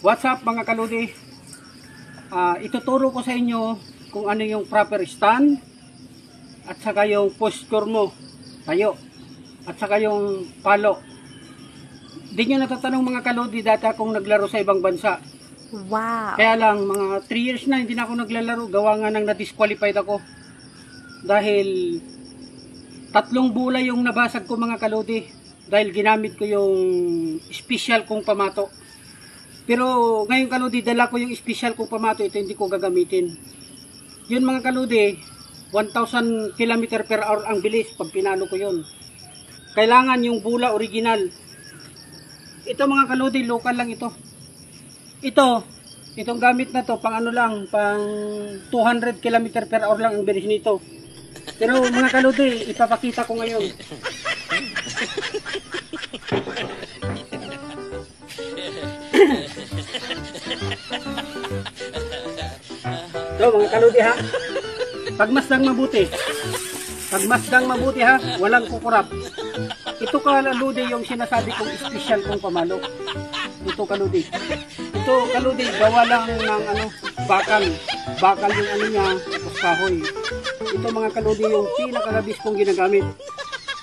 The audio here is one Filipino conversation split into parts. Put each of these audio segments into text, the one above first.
What's up mga kaludi? Ituturo ko sa inyo kung ano yung proper stand at saka yung posture mo tayo at saka yung palo. Di nyo natatanong mga kaludi, dati akong naglaro sa ibang bansa. Wow. Kaya lang mga 3 years na hindi na ako naglalaro, gawa nga nang na-disqualified ako dahil 3 bola yung nabasag ko mga kaludi dahil ginamit ko yung special kong pamato. Pero ngayon kaludi, dala ko yung special kong pamato, ito hindi ko gagamitin. Yun mga kaludi, 1,000 km per hour ang bilis pag pinalo ko yun. Kailangan yung bula original. Ito mga kaludi, local lang ito. Itong gamit na to, pang ano lang, pang 200 km per hour lang ang bilis nito. Pero mga kaludi, ipapakita ko ngayon. So mga kaludi ha, pagmasdang mabuti. Pagmasdang mabuti ha, walang kukurap. Ito kaludi yung sinasabi kong special kong pamalo. Ito kaludi. Ito kaludi, gawa lang ng ano, bakal. Bakal yung ano niya, kahoy. Ito mga kaludi yung pinakagabis kong ginagamit.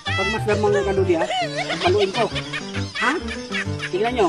Pagmasdang mga kaludi ha, paluin ko. Ha? Tingnan nyo.